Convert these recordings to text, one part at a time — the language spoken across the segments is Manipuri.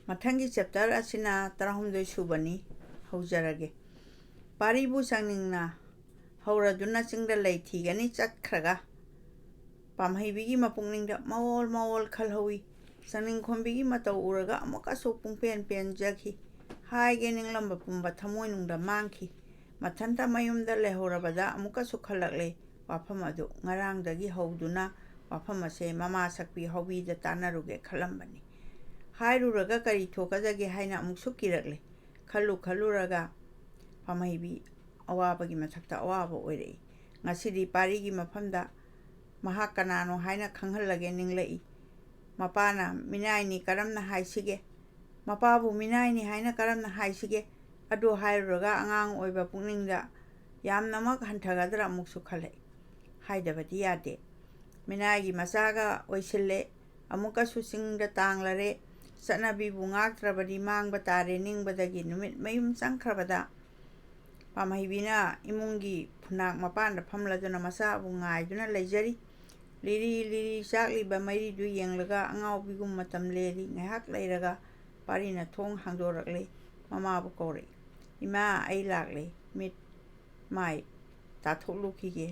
ꯃꯊꯪꯒꯤ ꯆꯦꯞꯇꯔ ꯑꯁꯤꯅ 16 ꯁꯨꯕꯅꯤ ꯍꯧꯖꯔꯒꯦ ꯄꯥꯔꯤꯕꯨ ꯆꯪꯅꯤꯡꯅ ꯍꯧꯔꯗꯨꯅ ꯆꯤꯡꯗ ꯂꯩ ꯊꯤꯒꯅꯤ ꯆꯠꯈ꯭ꯔꯒ ꯄꯥꯝꯍꯩꯕꯤꯒꯤ ꯃꯄꯨꯛꯅꯤꯡꯗ ꯃꯑꯣꯜ ꯃꯑꯣꯜ ꯈꯜꯍꯧꯏ ꯆꯪꯅꯤꯡꯈꯣꯝꯕꯤꯒꯤ ꯃꯇꯧ ꯎꯔꯒ ꯑꯃꯨꯛꯀꯁꯨ ꯄꯨꯡꯄꯦꯟ ꯄꯦꯟꯖꯈꯤ ꯍꯥꯏꯒꯦ ꯅꯤꯡꯂꯝꯕ ꯄꯨꯝꯕ ꯊꯃꯣꯏꯅꯨꯡꯗ ꯃꯥꯡꯈꯤ ꯃꯊꯟꯇ ꯃꯌꯨꯝꯗ ꯂꯩꯍꯧꯔꯕꯗ ꯑꯃꯨꯛꯀꯁꯨ ꯈꯜꯂꯛꯂꯦ ꯋꯥꯐꯝ ꯑꯗꯨ ꯉꯔꯥꯡꯗꯒꯤ ꯍꯧꯗꯨꯅ ꯋꯥꯐꯝ ꯑꯁꯦ ꯃꯃꯥ ꯁꯛꯄꯤ ꯍꯧꯕꯤꯗ ꯇꯥꯟꯅꯔꯨꯒꯦ ꯈꯜꯂꯝꯕꯅꯤ ꯍꯥꯏꯔꯨꯔꯒ ꯀꯔꯤ ꯊꯣꯛꯀꯗꯒꯦ ꯍꯥꯏꯅ ꯑꯃꯨꯛꯁꯨ ꯀꯤꯔꯛꯂꯦ ꯈꯜꯂꯨꯔꯒ ꯄꯥꯝꯍꯩꯕꯤ ꯑꯋꯥꯕꯒꯤ ꯃꯊꯛꯇ ꯑꯋꯥꯕ ꯑꯣꯏꯔꯛꯏ ꯉꯁꯤꯗꯤ ꯄꯥꯔꯤꯒꯤ ꯃꯐꯝꯗ ꯃꯍꯥꯛ ꯀꯅꯥꯅꯣ ꯍꯥꯏꯅ ꯈꯪꯍꯜꯂꯒꯦ ꯅꯤꯡꯂꯛꯏ ꯃꯄꯥꯅ ꯃꯤꯅꯥꯏꯅꯤ ꯀꯔꯝꯅ ꯍꯥꯏꯁꯤꯒꯦ ꯃꯄꯥꯕꯨ ꯃꯤꯅꯥꯏꯅꯤ ꯍꯥꯏꯅ ꯀꯔꯝꯅ ꯍꯥꯏꯁꯤꯒꯦ ꯑꯗꯨ ꯍꯥꯏꯔꯨꯔꯒ ꯑꯉꯥꯡ ꯑꯣꯏꯕ ꯄꯨꯛꯅꯤꯡꯗ ꯌꯥꯝꯅꯃꯛ ꯍꯟꯊꯒꯗ꯭ꯔꯥ ꯑꯃꯨꯛꯁꯨ ꯈꯜꯂꯛꯏ ꯍꯥꯏꯗꯕꯗꯤ ꯌꯥꯗꯦ ꯃꯤꯅꯥꯏꯒꯤ ꯃꯆꯥꯒ ꯑꯣꯏꯁꯤꯜꯂꯦ ꯑꯃꯨꯛꯀꯁꯨ ꯆꯤꯡꯗ ꯇꯥꯡꯂꯔꯦ ꯆꯠꯅꯕꯤꯕꯨ ꯉꯥꯛꯇ꯭ꯔꯕꯗꯤ ꯃꯥꯡꯕ ꯇꯥꯔꯦ ꯅꯤꯡꯕꯗꯒꯤ ꯅꯨꯃꯤꯠ ꯃꯌꯨꯝ ꯆꯪꯈ꯭ꯔꯕꯗ ꯄꯥꯝꯍꯩꯕꯤꯅ ꯏꯃꯨꯡꯒꯤ ꯐꯨꯅꯥꯛ ꯃꯄꯥꯟꯗ ꯐꯝꯂꯗꯨꯅ ꯃꯆꯥꯕꯨ ꯉꯥꯏꯗꯨꯅ ꯂꯩꯖꯔꯤ ꯂꯤꯔꯤ ꯂꯤꯔꯤ ꯆꯥꯛꯂꯤꯕ ꯃꯩꯔꯤꯗꯨ ꯌꯦꯡꯂꯒ ꯑꯉꯥꯎꯕꯤꯒꯨꯝ ꯃꯇꯝ ꯂꯦꯜꯂꯤ ꯉꯥꯏꯍꯥꯛ ꯂꯩꯔꯒ ꯄꯥꯔꯤꯅ ꯊꯣꯡ ꯍꯥꯡꯗꯣꯔꯛꯂꯦ ꯃꯃꯥꯕꯨ ꯀꯧꯔꯛꯏ ꯏꯃꯥ ꯑꯩ ꯂꯥꯛꯂꯦ ꯃꯤꯠ ꯃꯥꯏ ꯇꯥꯊꯣꯛꯂꯨꯈꯤꯒꯦ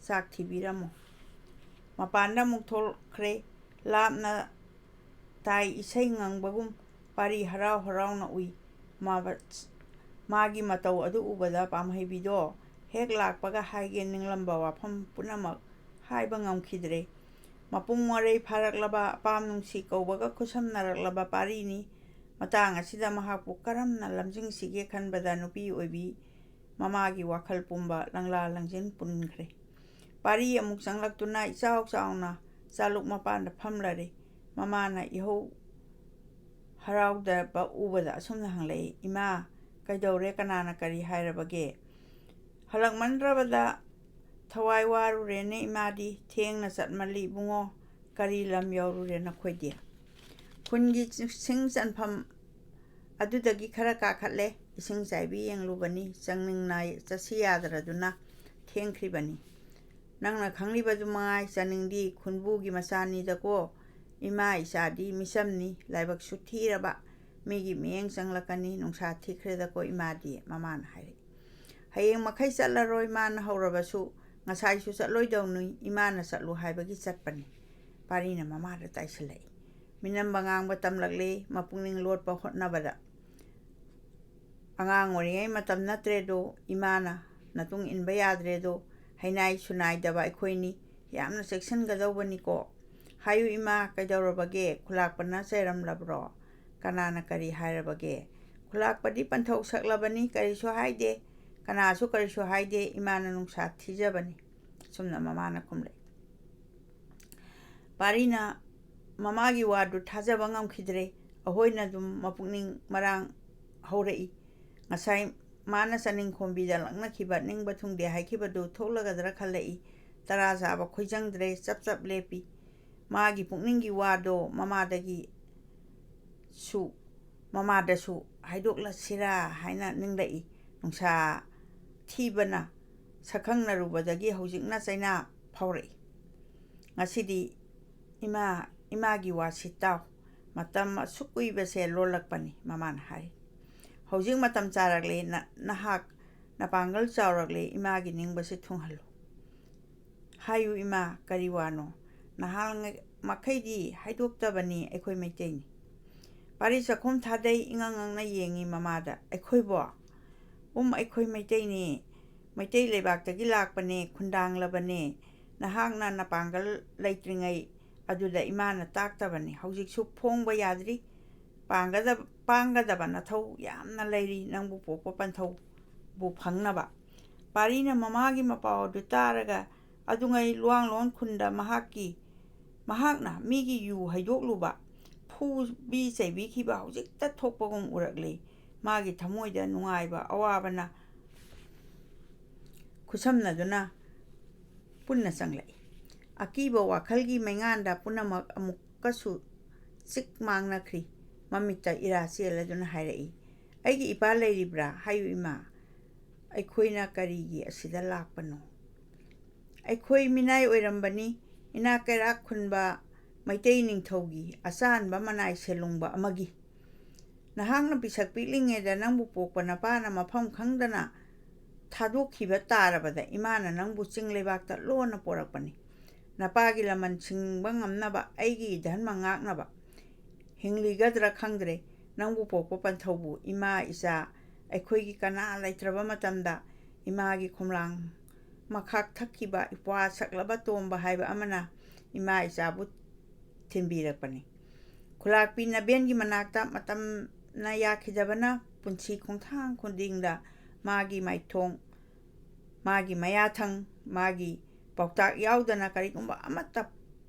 ꯆꯥꯛ ꯊꯤꯕꯤꯔꯝꯃꯣ ꯃꯄꯥꯟꯗ ꯑꯃꯨꯛ ꯊꯣꯛꯈ꯭ꯔꯦ ꯂꯥꯞꯅ ꯇꯥꯏ ꯏꯁꯩ ꯉꯪꯕꯒꯨꯝ ꯄꯥꯔꯤ ꯍꯔꯥꯎ ꯍꯔꯥꯎꯅ ꯎꯏ ꯃꯥꯒꯤ ꯃꯇꯧ ꯑꯗꯨ ꯎꯕꯗ ꯄꯥꯝꯍꯩꯕꯤꯗꯣ ꯍꯦꯛ ꯂꯥꯛꯄꯒ ꯍꯥꯏꯒꯦ ꯅꯤꯡꯂꯝꯕ ꯋꯥꯐꯝ ꯄꯨꯝꯅꯃꯛ ꯍꯥꯏꯕ ꯉꯝꯈꯤꯗ꯭ꯔꯦ ꯃꯄꯨꯡ ꯃꯔꯩ ꯐꯥꯔꯛꯂꯕ ꯑꯄꯥꯝ ꯅꯨꯡꯁꯤ ꯀꯧꯕꯒ ꯈꯨꯠꯁꯝꯅꯔꯛꯂꯕ ꯄꯥꯔꯤꯅꯤ ꯃꯇꯥꯡ ꯑꯁꯤꯗ ꯃꯍꯥꯛꯄꯨ ꯀꯔꯝꯅ ꯂꯝꯖꯤꯡꯁꯤꯒꯦ ꯈꯟꯕꯗ ꯅꯨꯄꯤ ꯑꯣꯏꯕꯤ ꯃꯃꯥꯒꯤ ꯋꯥꯈꯜ ꯄꯨꯝꯕ ꯂꯪꯂꯥ ꯂꯪꯖꯤꯟ ꯄꯨꯟꯈ꯭ꯔꯦ ꯄꯥꯔꯤ ꯑꯃꯨꯛ ꯆꯪꯂꯛꯇꯨꯅ ꯏꯆꯥꯎ ꯆꯥꯎꯅ ꯆꯥꯂꯨꯛ ꯃꯄꯥꯟꯗ ꯐꯝꯂꯔꯦ ꯃꯃꯥꯅ ꯏꯍꯧ ꯍꯔꯥꯎꯗꯕ ꯎꯕꯗ ꯑꯁꯨꯝꯅ ꯍꯪꯂꯛꯏ ꯏꯃꯥ ꯀꯩꯗꯧꯔꯦ ꯀꯅꯥꯅ ꯀꯔꯤ ꯍꯥꯏꯔꯕꯒꯦ ꯍꯜꯂꯛꯃꯟꯗ꯭ꯔꯕꯗ ꯊꯋꯥꯏ ꯋꯥꯔꯨꯔꯦꯅꯦ ꯏꯃꯥꯗꯤ ꯊꯦꯡꯅ ꯆꯠꯃꯜꯂꯤ ꯏꯕꯨꯡꯉꯣ ꯀꯔꯤ ꯂꯝ ꯌꯧꯔꯨꯔꯦ ꯅꯈꯣꯏꯗꯤ ꯈꯨꯟꯒꯤ ꯁꯤꯡ ꯆꯟꯐꯝ ꯑꯗꯨꯗꯒꯤ ꯈꯔ ꯀꯥꯈꯠꯂꯦ ꯏꯁꯤꯡ ꯆꯥꯏꯕꯤ ꯌꯦꯡꯂꯨꯕꯅꯤ ꯆꯪꯅꯤꯡꯅ ꯆꯠꯁꯤ ꯌꯥꯗ꯭ꯔꯗꯨꯅ ꯊꯦꯡꯈ꯭ꯔꯤꯕꯅꯤ ꯅꯪꯅ ꯈꯪꯂꯤꯕꯗꯨ ꯃꯉꯥꯏ ꯆꯥꯅꯤꯡꯗꯤ ꯈꯨꯟꯕꯨꯒꯤ ꯃꯆꯥꯅꯤꯗꯀꯣ ꯏꯃꯥ ꯏꯆꯥꯗꯤ ꯃꯤꯆꯝꯅꯤ ꯂꯥꯏꯕꯛꯁꯨ ꯊꯤꯔꯕ ꯃꯤꯒꯤ ꯃꯤꯠꯌꯦꯡ ꯆꯪꯂꯛꯀꯅꯤ ꯅꯨꯡꯁꯥ ꯊꯤꯈ꯭ꯔꯦꯗꯀꯣ ꯏꯃꯥꯗꯤ ꯃꯃꯥꯅ ꯍꯥꯏꯔꯛꯏ ꯍꯌꯦꯡ ꯃꯈꯩ ꯆꯠꯂꯔꯣꯏ ꯃꯥꯅ ꯍꯧꯔꯕꯁꯨ ꯉꯁꯥꯏꯁꯨ ꯆꯠꯂꯣꯏꯗꯧꯅꯤ ꯏꯃꯥꯅ ꯆꯠꯂꯨ ꯍꯥꯏꯕꯒꯤ ꯆꯠꯄꯅꯤ ꯄꯥꯔꯤꯅ ꯃꯃꯥꯗ ꯇꯥꯏꯁꯤꯜꯂꯛꯏ ꯃꯤꯅꯝꯕ ꯉꯥꯡꯕ ꯇꯝꯂꯛꯂꯦ ꯃꯄꯨꯛꯅꯤꯡ ꯂꯣꯠꯄ ꯍꯣꯠꯅꯕꯗ ꯑꯉꯥꯡ ꯑꯣꯏꯔꯤꯉꯩ ꯃꯇꯝ ꯅꯠꯇ꯭ꯔꯦꯗꯣ ꯏꯃꯥꯅ ꯃꯇꯨꯡ ꯏꯟꯕ ꯌꯥꯗ꯭ꯔꯦꯗꯣ ꯍꯩꯅꯥꯏ ꯁꯨꯅꯥꯏꯗꯕ ꯑꯩꯈꯣꯏꯅꯤ ꯌꯥꯝꯅ ꯆꯦꯛꯁꯤꯟꯒꯗꯧꯕꯅꯤꯀꯣ ꯍꯥꯏꯌꯨ ꯏꯃꯥ ꯀꯩꯗꯧꯔꯕꯒꯦ ꯈꯨꯂꯥꯛꯄꯅ ꯆꯩꯔꯝꯂꯕ꯭ꯔꯣ ꯀꯅꯥꯅ ꯀꯔꯤ ꯍꯥꯏꯔꯕꯒꯦ ꯈꯨꯂꯥꯛꯄꯗꯤ ꯄꯟꯊꯧ ꯁꯛꯂꯕꯅꯤ ꯀꯔꯤꯁꯨ ꯍꯥꯏꯗꯦ ꯀꯅꯥꯁꯨ ꯀꯔꯤꯁꯨ ꯍꯥꯏꯗꯦ ꯏꯃꯥꯅ ꯅꯨꯡꯁꯥ ꯊꯤꯖꯕꯅꯤ ꯁꯨꯝꯅ ꯃꯃꯥꯅ ꯈꯨꯝꯂꯛꯏ ꯄꯥꯔꯤꯅ ꯃꯃꯥꯒꯤ ꯋꯥꯗꯨ ꯊꯥꯖꯕ ꯉꯝꯈꯤꯗ꯭ꯔꯦ ꯑꯍꯣꯏꯅ ꯑꯗꯨꯝ ꯃꯄꯨꯛꯅꯤꯡ ꯃꯔꯥꯡ ꯍꯧꯔꯛꯏ ꯉꯁꯥꯏ ꯃꯥꯅ ꯆꯥꯅꯤꯡꯈꯣꯝꯕꯤꯗ ꯂꯛꯅꯈꯤꯕ ꯅꯤꯡꯕ ꯊꯨꯡꯗꯦ ꯍꯥꯏꯈꯤꯕꯗꯨ ꯊꯣꯛꯂꯒꯗ꯭ꯔꯥ ꯈꯜꯂꯛꯏ ꯇꯔꯥ ꯆꯥꯕ ꯈꯣꯏꯖꯪꯗ꯭ꯔꯦ ꯆꯞ ꯆꯞ ꯂꯦꯞꯄꯤ ꯃꯥꯒꯤ ꯄꯨꯛꯅꯤꯡꯒꯤ ꯋꯥꯗꯣ ꯃꯃꯥꯗꯁꯨ ꯍꯥꯏꯗꯣꯛꯂꯁꯤꯔꯥ ꯍꯥꯏꯅ ꯅꯤꯡꯂꯛꯏ ꯅꯨꯡꯁꯥ ꯊꯤꯕꯅ ꯁꯛꯈꯪꯅꯔꯨꯕꯗꯒꯤ ꯍꯧꯖꯤꯛꯅ ꯆꯩꯅꯥ ꯐꯥꯎꯔꯛꯏ ꯉꯁꯤꯗꯤ ꯏꯃꯥꯒꯤ ꯋꯥꯁꯤ ꯇꯥꯎ ꯃꯇꯝ ꯑꯁꯨꯛ ꯀꯨꯏꯕꯁꯦ ꯂꯣꯜꯂꯛꯄꯅꯤ ꯃꯃꯥꯅ ꯍꯥꯏꯔꯤ ꯍꯧꯖꯤꯛ ꯃꯇꯝ ꯆꯥꯔꯛꯂꯦ ꯅꯍꯥꯛ ꯅꯄꯥꯡꯒꯜ ꯆꯥꯎꯔꯛꯂꯦ ꯏꯃꯥꯒꯤ ꯅꯤꯡꯕꯁꯤ ꯊꯨꯡꯍꯜꯂꯨ ꯍꯥꯏꯌꯨ ꯏꯃꯥ ꯀꯔꯤ ꯋꯥꯅꯣ ꯅꯍꯥꯟ ꯃꯈꯩꯗꯤ ꯍꯥꯏꯗꯣꯛꯇꯕꯅꯤ ꯑꯩꯈꯣꯏ ꯃꯩꯇꯩꯅꯤ ꯄꯥꯔꯤ ꯆꯥꯛꯈꯨꯝ ꯊꯥꯗꯩ ꯏꯉꯪ ꯉꯪꯅ ꯌꯦꯡꯉꯤ ꯃꯃꯥꯗ ꯑꯩꯈꯣꯏꯕꯣ ꯑꯩꯈꯣꯏ ꯃꯩꯇꯩꯅꯤ ꯃꯩꯇꯩ ꯂꯩꯕꯥꯛꯇꯒꯤ ꯂꯥꯛꯄꯅꯦ ꯈꯨꯟꯗꯥꯡꯂꯕꯅꯦ ꯅꯍꯥꯛꯅ ꯅꯄꯥꯡꯒꯜ ꯂꯩꯇ꯭ꯔꯤꯉꯩ ꯑꯗꯨꯗ ꯏꯃꯥꯅ ꯇꯥꯛꯇꯕꯅꯤ ꯍꯧꯖꯤꯛꯁꯨ ꯐꯣꯡꯕ ꯌꯥꯗ꯭ꯔꯤ ꯄꯥꯡꯒꯗꯕ ꯅꯊꯧ ꯌꯥꯝꯅ ꯂꯩꯔꯤ ꯅꯪꯕꯨ ꯄꯣꯛꯄ ꯄꯟꯊꯧꯕꯨ ꯐꯪꯅꯕ ꯄꯥꯔꯤꯅ ꯃꯃꯥꯒꯤ ꯃꯄꯥꯎ ꯑꯗꯨ ꯇꯥꯔꯒ ꯑꯗꯨꯉꯩ ꯂꯨꯋꯥꯡꯂꯣꯟ ꯈꯨꯟꯗ ꯃꯍꯥꯛꯅ ꯃꯤꯒꯤ ꯌꯨ ꯍꯩꯗꯣꯛꯂꯨꯕ ꯐꯨꯕꯤ ꯆꯩꯕꯤꯈꯤꯕ ꯍꯧꯖꯤꯛꯇ ꯊꯣꯛꯄꯒꯨꯝ ꯎꯔꯛꯂꯦ ꯃꯥꯒꯤ ꯊꯃꯣꯏꯗ ꯅꯨꯡꯉꯥꯏꯕ ꯑꯋꯥꯕꯅ ꯈꯨꯠꯁꯝꯅꯗꯨꯅ ꯄꯨꯟꯅ ꯆꯪꯂꯛꯏ ꯑꯀꯤꯕ ꯋꯥꯈꯜꯒꯤ ꯃꯩꯉꯥꯟꯗ ꯄꯨꯝꯅꯃꯛ ꯑꯃꯨꯛꯀꯁꯨ ꯆꯤꯛ ꯃꯥꯡꯅꯈ꯭ꯔꯤ ꯃꯃꯤꯠꯇ ꯏꯔꯥ ꯆꯦꯜꯂꯗꯨꯅ ꯍꯥꯏꯔꯛꯏ ꯑꯩꯒꯤ ꯏꯄꯥ ꯂꯩꯔꯤꯕ꯭ꯔꯥ ꯍꯥꯏꯌꯨ ꯏꯃꯥ ꯑꯩꯈꯣꯏꯅ ꯀꯔꯤꯒꯤ ꯑꯁꯤꯗ ꯂꯥꯛꯄꯅꯣ ꯑꯩꯈꯣꯏ ꯃꯤꯅꯥꯏ ꯑꯣꯏꯔꯝꯕꯅꯤ ꯏꯅꯥꯛ ꯀꯩꯔꯥꯛ ꯈꯨꯟꯕ ꯃꯩꯇꯩ ꯅꯤꯡꯊꯧꯒꯤ ꯑꯆꯥꯟꯕ ꯃꯅꯥꯏ ꯁꯦꯂꯨꯡꯕ ꯑꯃꯒꯤ ꯅꯍꯥꯛꯅ ꯄꯤꯁꯛ ꯄꯤꯛꯂꯤꯉꯩꯗ ꯅꯪꯕꯨ ꯄꯣꯛꯄ ꯅꯄꯥꯅ ꯃꯐꯝ ꯈꯪꯗꯅ ꯊꯥꯗꯣꯛꯈꯤꯕ ꯇꯥꯔꯕꯗ ꯏꯃꯥꯅ ꯅꯪꯕꯨ ꯆꯤꯡ ꯂꯩꯕꯥꯛꯇ ꯂꯣꯟꯅ ꯄꯣꯔꯛꯄꯅꯤ꯫ ꯅꯄꯥꯒꯤ ꯂꯃꯟ ꯁꯤꯡꯕ ꯉꯝꯅꯕ ꯑꯩꯒꯤ ꯙꯔꯃ ꯉꯥꯛꯅꯕ ꯍꯤꯡꯂꯤꯒꯗ꯭ꯔꯥ ꯈꯪꯗ꯭ꯔꯦ꯫ ꯅꯪꯕꯨ ꯄꯣꯛꯄ ꯄꯟꯊꯧꯕꯨ ꯏꯃꯥ ꯏꯆꯥ ꯑꯩꯈꯣꯏꯒꯤ ꯀꯅꯥ ꯂꯩꯇ꯭ꯔꯕ ꯃꯇꯝꯗ ꯏꯃꯥꯒꯤ ꯈꯣꯝꯂꯥꯡ ꯃꯈꯥꯛ ꯊꯛꯈꯤꯕ ꯏꯄ꯭ꯋꯥ ꯁꯛꯂꯕ ꯇꯣꯝꯕ ꯍꯥꯏꯕ ꯑꯃꯅ ꯏꯃꯥ ꯏꯆꯥꯕꯨ ꯊꯤꯟꯕꯤꯔꯛꯄꯅꯤ꯫ ꯈꯨꯂꯥꯛꯄꯤ ꯅꯕꯦꯟꯒꯤ ꯃꯅꯥꯛꯇ ꯃꯇꯝꯅ ꯌꯥꯈꯤꯗꯕꯅ ꯄꯨꯟꯁꯤ ꯈꯣꯡꯊꯥꯡ ꯈꯨꯗꯤꯡꯗ ꯃꯥꯒꯤ ꯃꯥꯏꯊꯣꯡ, ꯃꯥꯒꯤ ꯃꯌꯥꯊꯪ, ꯃꯥꯒꯤ ꯄꯥꯎꯇꯥꯛ ꯌꯥꯎꯗꯅ ꯀꯔꯤꯒꯨꯝꯕ ꯑꯃꯠꯇ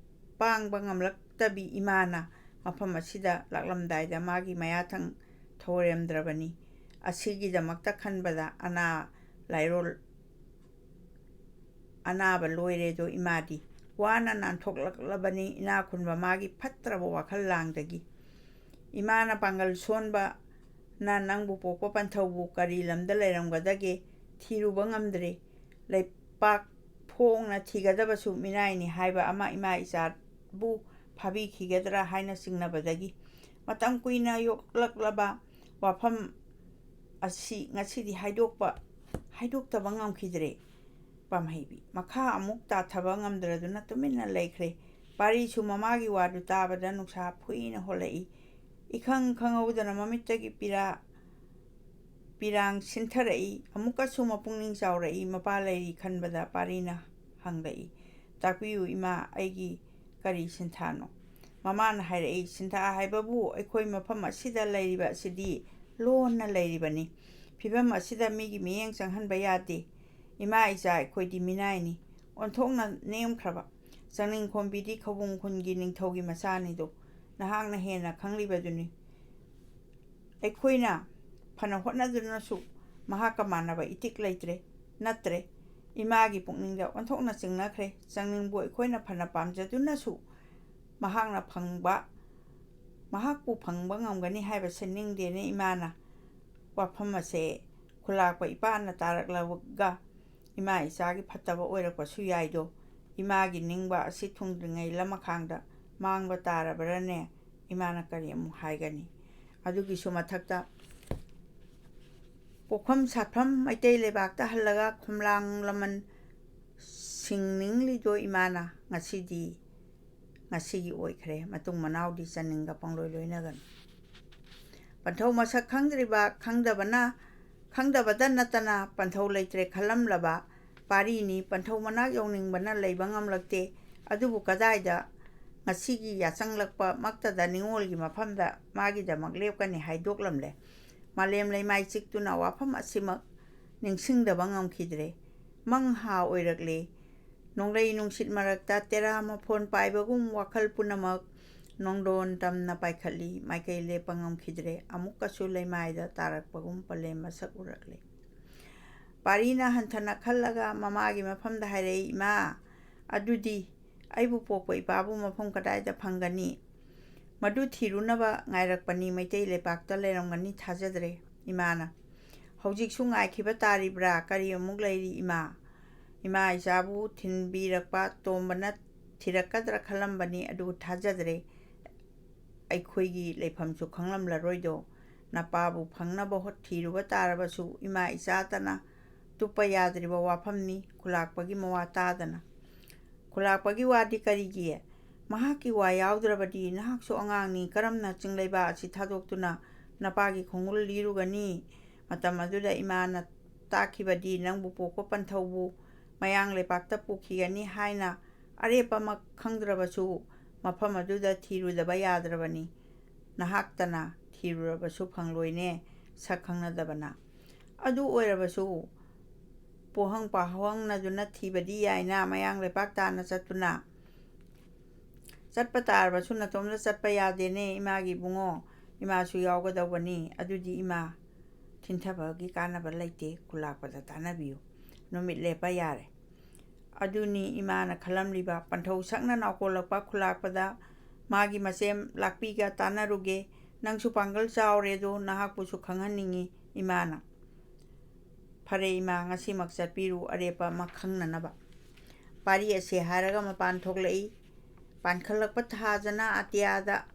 ꯄꯥꯡꯕ ꯉꯝꯂꯛꯇꯕꯤ ꯏꯃꯥꯅ ꯃꯐꯝ ꯑꯁꯤꯗ ꯂꯥꯛꯂꯝꯗꯥꯏꯗ ꯃꯥꯒꯤ ꯃꯌꯥꯊꯪ ꯊꯧꯑꯣꯏꯔꯝꯗ꯭ꯔꯕꯅꯤ꯫ ꯑꯁꯤꯒꯤꯗꯃꯛꯇ ꯈꯟꯕꯗ ꯑꯅꯥꯕ ꯂꯣꯏꯔꯦꯗꯣ ꯏꯃꯥꯗꯤ꯫ ꯋꯥꯅ ꯅꯥꯟꯊꯣꯛꯂꯛꯂꯕꯅꯤ ꯏꯅꯥꯈꯨꯟꯕ ꯃꯥꯒꯤ ꯐꯠꯇ꯭ꯔꯕ ꯋꯥꯈꯜꯂꯥꯡꯗꯒꯤ꯫ ꯏꯃꯥꯅ ꯄꯥꯡꯒꯜ ꯁꯣꯟꯕꯅ ꯅꯪꯕꯨ ꯄꯣꯛꯄ ꯄꯟꯊꯧꯕꯨ ꯀꯔꯤ ꯂꯝꯗ ꯂꯩꯔꯝꯒꯗꯒꯦ ꯊꯤꯔꯨꯕ ꯉꯝꯗ꯭ꯔꯦ꯫ ꯂꯩꯄꯥꯛ ꯐꯣꯡꯅ ꯊꯤꯒꯗꯕꯁꯨ ꯃꯤꯅꯥꯏꯅꯤ ꯍꯥꯏꯕ ꯑꯃ ꯏꯃꯥ ꯏꯆꯥꯕꯨ ꯐꯥꯕꯤꯈꯤꯒꯗ꯭ꯔꯥ ꯍꯥꯏꯅ ꯆꯤꯡꯅꯕꯗꯒꯤ ꯃꯇꯝ ꯀꯨꯏꯅ ꯌꯣꯛꯂꯛꯂꯕ ꯋꯥꯐꯝ ꯑꯁꯤ ꯉꯁꯤꯗꯤ ꯍꯥꯏꯗꯣꯛꯇꯕ ꯉꯝꯈꯤꯗ꯭ꯔꯦ꯫ ꯄꯥꯝꯍꯩꯕꯤ ꯃꯈꯥ ꯑꯃꯨꯛ ꯇꯥꯊꯕ ꯉꯝꯗ꯭ꯔꯗꯨꯅ ꯇꯨꯃꯤꯟꯅ ꯂꯩꯈ꯭ꯔꯦ꯫ ꯄꯥꯔꯤꯁꯨ ꯃꯃꯥꯒꯤ ꯋꯥꯗꯨ ꯇꯥꯕꯗ ꯅꯨꯡꯁꯥ ꯐꯨꯏꯅ ꯍꯣꯜꯂꯛꯏ꯫ ꯏꯈꯪ ꯈꯪꯍꯧꯗꯅ ꯃꯃꯤꯠꯇꯒꯤ ꯄꯤꯔꯥꯡ ꯁꯤꯟꯊꯔꯛꯏ꯫ ꯑꯃꯨꯛꯀꯁꯨ ꯃꯄꯨꯛꯅꯤꯡ ꯆꯥꯎꯔꯛꯏ꯫ ꯃꯄꯥ ꯂꯩꯔꯤ ꯈꯟꯕꯗ ꯄꯥꯔꯤꯅ ꯍꯪꯂꯛꯏ, ꯇꯥꯛꯄꯤꯌꯨ ꯏꯃꯥ, ꯑꯩꯒꯤ ꯀꯔꯤ ꯁꯤꯟꯊꯥꯅꯣ? ꯃꯃꯥꯅ ꯍꯥꯏꯔꯛꯏ, ꯁꯤꯟꯊꯥ ꯍꯥꯏꯕꯕꯨ ꯑꯩꯈꯣꯏ ꯃꯐꯝ ꯑꯁꯤꯗ ꯂꯩꯔꯤꯕ ꯑꯁꯤꯗꯤ ꯂꯣꯟꯅ ꯂꯩꯔꯤꯕꯅꯤ꯫ ꯐꯤꯚꯝ ꯑꯁꯤꯗ ꯃꯤꯒꯤ ꯃꯤꯠꯌꯦꯡ ꯆꯪꯍꯟꯕ ꯌꯥꯗꯦ꯫ ꯏꯃꯥ ꯏꯆꯥ ꯑꯩꯈꯣꯏꯗꯤ ꯃꯤꯅꯥꯏꯅꯤ꯫ ꯑꯣꯟꯊꯣꯛꯅ ꯅꯦꯝꯈ꯭ꯔꯕ ꯆꯪꯅꯤꯡꯈꯣꯝꯕꯤꯗꯤ ꯈꯧꯕꯨꯝ ꯈꯨꯟꯒꯤ ꯅꯤꯡꯊꯧꯒꯤ ꯃꯆꯥꯅꯤꯗꯣ ꯅꯍꯥꯛꯅ ꯍꯦꯟꯅ ꯈꯪꯂꯤꯕꯗꯨꯅꯤ꯫ ꯑꯩꯈꯣꯏꯅ ꯐꯅ ꯍꯣꯠꯅꯗꯨꯅꯁꯨ ꯃꯍꯥꯛꯀ ꯃꯥꯟꯅꯕ ꯏꯇꯤꯛ ꯅꯠꯇ꯭ꯔꯦ꯫ ꯏꯃꯥꯒꯤ ꯄꯨꯛꯅꯤꯡꯗ ꯑꯣꯟꯊꯣꯛꯅ ꯆꯤꯡꯅꯈ꯭ꯔꯦ꯫ ꯆꯪꯅꯤꯡꯕꯨ ꯑꯩꯈꯣꯏꯅ ꯐꯅ ꯄꯥꯝꯖꯗꯨꯅꯁꯨ ꯃꯍꯥꯛꯄꯨ ꯐꯪꯕ ꯉꯝꯒꯅꯤ ꯍꯥꯏꯕꯁꯦ ꯅꯤꯡꯗꯦꯅꯦ ꯏꯃꯥꯅ꯫ ꯋꯥꯐꯝ ꯑꯁꯦ ꯈꯨꯂꯥꯛꯄ ꯏꯄꯥꯅ ꯇꯥꯔꯛꯂꯒ ꯏꯃꯥ ꯏꯆꯥꯒꯤ ꯐꯠꯇꯕ ꯑꯣꯏꯔꯛꯄꯁꯨ ꯌꯥꯏꯗꯣ꯫ ꯏꯃꯥꯒꯤ ꯅꯤꯡꯕ ꯑꯁꯤ ꯊꯨꯡꯗ꯭ꯔꯤꯉꯩ ꯂꯃꯈꯥꯡꯗ ꯃꯥꯡꯕ ꯇꯥꯔꯕꯔꯅꯦ? ꯏꯃꯥꯅ ꯀꯔꯤ ꯑꯃꯨꯛ ꯍꯥꯏꯒꯅꯤ? ꯑꯗꯨꯒꯤꯁꯨ ꯃꯊꯛꯇ ꯄꯣꯛꯐꯝ ꯁꯥꯠꯐꯝ ꯃꯩꯇꯩ ꯂꯩꯕꯥꯛꯇ ꯍꯜꯂꯒ ꯈꯣꯝꯂꯥꯡ ꯂꯃꯟ ꯁꯤꯡꯅꯤꯡꯂꯤꯗꯣ ꯏꯃꯥꯅ꯫ ꯉꯁꯤꯒꯤ ꯑꯣꯏꯈ꯭ꯔꯦ, ꯃꯇꯨꯡ ꯃꯅꯥꯎꯗꯤ ꯆꯟꯅꯤꯡꯒ ꯄꯪꯂꯣꯏ ꯂꯣꯏꯅꯒꯅꯨ꯫ ꯄꯟꯊꯧ ꯃꯁꯛ ꯈꯪꯗꯕꯇ ꯅꯠꯇꯅ ꯄꯟꯊꯧ ꯂꯩꯇ꯭ꯔꯦ ꯈꯜꯂꯝꯂꯕ ꯄꯥꯔꯤꯅꯤ ꯄꯟꯊꯧ ꯃꯅꯥꯛ ꯌꯧꯅꯤꯡꯕꯅ ꯂꯩꯕ ꯉꯝꯂꯛꯇꯦ꯫ ꯑꯗꯨꯕꯨ ꯀꯗꯥꯏꯗ ꯉꯁꯤꯒꯤ ꯌꯥꯆꯪꯂꯛꯄ ꯃꯛꯇꯗ ꯅꯤꯡꯉꯣꯜꯒꯤ ꯃꯐꯝꯗ ꯃꯥꯒꯤꯗꯃꯛ ꯂꯦꯞꯀꯅꯤ ꯍꯥꯏꯗꯣꯛꯂꯝꯂꯦ꯫ ꯃꯥꯂꯦꯝ ꯂꯩꯃꯥꯏ ꯆꯤꯛꯇꯨꯅ ꯋꯥꯐꯝ ꯑꯁꯤꯃꯛ ꯅꯤꯡꯁꯤꯡꯗꯕ ꯉꯝꯈꯤꯗ꯭ꯔꯦ꯫ ꯃꯪꯍꯥ ꯑꯣꯏꯔꯛꯂꯦ꯫ ꯅꯣꯡꯂꯩ ꯅꯨꯡꯁꯤꯠ ꯃꯔꯛꯇ ꯇꯦꯔꯥ ꯃꯐꯣꯟ ꯄꯥꯏꯕꯒꯨꯝ ꯋꯥꯈꯜ ꯄꯨꯝꯅꯃꯛ ꯅꯣꯡꯗꯣꯟ ꯇꯝꯅ ꯄꯥꯏꯈꯠꯂꯤ꯫ ꯃꯥꯏꯀꯩ ꯂꯦꯞꯄ ꯉꯝꯈꯤꯗ꯭ꯔꯦ꯫ ꯑꯃꯨꯛꯀꯁꯨ ꯂꯩꯃꯥꯏꯗ ꯇꯥꯔꯛꯄꯒꯨꯝ ꯄꯂꯦꯝ ꯃꯁꯛ ꯎꯔꯛꯂꯦ꯫ ꯄꯥꯔꯤꯅ ꯍꯟꯊꯅ ꯈꯜꯂꯒ ꯃꯃꯥꯒꯤ ꯃꯐꯝꯗ ꯍꯥꯏꯔꯛꯏ, ꯏꯃꯥ, ꯑꯗꯨꯗꯤ ꯑꯩꯕꯨ ꯄꯣꯛꯄ ꯏꯄꯥꯕꯨ ꯃꯐꯝ ꯀꯗꯥꯏꯗ ꯐꯪꯒꯅꯤ? ꯃꯗꯨ ꯊꯤꯔꯨꯅꯕ ꯉꯥꯏꯔꯛꯄꯅꯤ꯫ ꯃꯩꯇꯩ ꯂꯩꯄꯥꯛꯇ ꯂꯩꯔꯝꯒꯅꯤ ꯊꯥꯖꯗ꯭ꯔꯦ꯫ ꯏꯃꯥꯅ, ꯍꯧꯖꯤꯛꯁꯨ ꯉꯥꯏꯈꯤꯕ ꯇꯥꯔꯤꯕ꯭ꯔꯥ? ꯀꯔꯤ ꯑꯃꯨꯛ ꯂꯩꯔꯤ ꯏꯃꯥ? ꯏꯃꯥ ꯏꯆꯥꯕꯨ ꯊꯤꯟꯕꯤꯔꯛꯄ ꯇꯣꯝꯕꯅ ꯊꯤꯔꯛꯀꯗ꯭ꯔꯥ ꯈꯜꯂꯝꯕꯅꯤ, ꯑꯗꯨꯕꯨ ꯊꯥꯖꯗ꯭ꯔꯦ꯫ ꯑꯩꯈꯣꯏꯒꯤ ꯂꯩꯐꯝꯁꯨ ꯈꯪꯂꯝꯂꯔꯣꯏꯗꯣ꯫ ꯅꯄꯥꯕꯨ ꯐꯪꯅꯕ ꯊꯤꯔꯨꯕ ꯇꯥꯔꯕꯁꯨ ꯏꯃꯥ ꯏꯆꯥꯇꯅ ꯇꯨꯞꯄ ꯌꯥꯗ꯭ꯔꯤꯕ ꯋꯥꯐꯝꯅꯤ ꯈꯨꯂꯥꯛꯄꯒꯤ ꯃꯋꯥ ꯇꯥꯗꯅ꯫ ꯈꯨꯂꯥꯛꯄꯒꯤ ꯋꯥꯗꯤ ꯀꯔꯤꯒꯤ? ꯃꯍꯥꯛꯀꯤ ꯋꯥ ꯌꯥꯎꯗ꯭ꯔꯕꯗꯤ ꯅꯍꯥꯛꯁꯨ ꯑꯉꯥꯡꯅꯤ꯫ ꯀꯔꯝꯅ ꯆꯤꯡꯂꯩꯕꯥꯛ ꯑꯁꯤ ꯊꯥꯗꯣꯛꯇꯨꯅ ꯅꯄꯥꯒꯤ ꯈꯣꯡꯒꯨꯜ ꯂꯤꯔꯨꯒꯅꯤ? ꯃꯇꯝ ꯑꯗꯨꯗ ꯏꯃꯥꯅ ꯇꯥꯛꯈꯤꯕꯗꯤ ꯅꯪꯕꯨ ꯄꯣꯛꯄ ꯄꯟꯊꯧꯕꯨ ꯃꯌꯥꯡ ꯂꯩꯄꯥꯛꯇ ꯄꯨꯈꯤꯒꯅꯤ ꯍꯥꯏꯅ ꯑꯔꯦꯞꯄꯃꯛ ꯈꯪꯗ꯭ꯔꯕꯁꯨ ꯃꯐꯝ ꯑꯗꯨꯗ ꯊꯤꯔꯨꯗꯕ ꯌꯥꯗ꯭ꯔꯕꯅꯤ꯫ ꯅꯍꯥꯛꯇꯅ ꯊꯤꯔꯨꯔꯕꯁꯨ ꯐꯪꯂꯣꯏꯅꯦ, ꯁꯛ ꯈꯪꯅꯗꯕꯅ꯫ ꯑꯗꯨ ꯑꯣꯏꯔꯕꯁꯨ ꯄꯣꯍꯪ ꯄꯥꯍꯪꯅꯗꯨꯅ ꯊꯤꯕꯗꯤ ꯌꯥꯏꯅ ꯃꯌꯥꯡ ꯂꯩꯄꯥꯛ ꯇꯥꯟꯅ ꯆꯠꯇꯨꯅ꯫ ꯆꯠꯄ ꯇꯥꯔꯕꯁꯨ ꯅꯇꯣꯝꯇ ꯆꯠꯄ ꯌꯥꯗꯦꯅꯦ ꯏꯃꯥꯒꯤ ꯏꯕꯨꯡꯉꯣ, ꯏꯃꯥꯁꯨ ꯌꯥꯎꯒꯗꯧꯕꯅꯤ꯫ ꯑꯗꯨꯗꯤ ꯏꯃꯥ, ꯊꯤꯟꯊꯕꯒꯤ ꯀꯥꯟꯅꯕ ꯂꯩꯇꯦ, ꯈꯨꯂꯥꯛꯄꯗ ꯇꯥꯟꯅꯕꯤꯌꯨ, ꯅꯨꯃꯤꯠ ꯂꯦꯞꯄ ꯌꯥꯔꯦ꯫ ꯑꯗꯨꯅꯤ ꯏꯃꯥꯅ ꯈꯜꯂꯝꯂꯤꯕ꯫ ꯄꯟꯊꯧ ꯁꯛꯅ ꯅꯥꯎꯀꯣꯜꯂꯛꯄ ꯈꯨꯂꯥꯛꯄꯗ ꯃꯥꯒꯤ ꯃꯆꯦꯝ ꯂꯥꯛꯄꯤꯒ ꯇꯥꯟꯅꯔꯨꯒꯦ꯫ ꯅꯪꯁꯨ ꯄꯥꯡꯒꯜ ꯆꯥꯎꯔꯦꯗꯣ, ꯅꯍꯥꯛꯄꯨꯁꯨ ꯈꯪꯍꯟꯅꯤꯡꯉꯤ ꯏꯃꯥꯅ꯫ ꯐꯔꯦ ꯏꯃꯥ, ꯉꯁꯤꯃꯛ ꯆꯠꯄꯤꯔꯨ, ꯑꯔꯦꯞꯄ ꯑꯃ ꯈꯪꯅꯅꯕ꯫ ꯄꯥꯔꯤ ꯑꯁꯦ ꯍꯥꯏꯔꯒ ꯃꯄꯥꯟ ꯊꯣꯛꯂꯛꯏ꯫ ꯄꯥꯟꯈꯠꯂꯛꯄ ꯊꯥꯖꯅ ꯑꯇꯤꯌꯥꯗ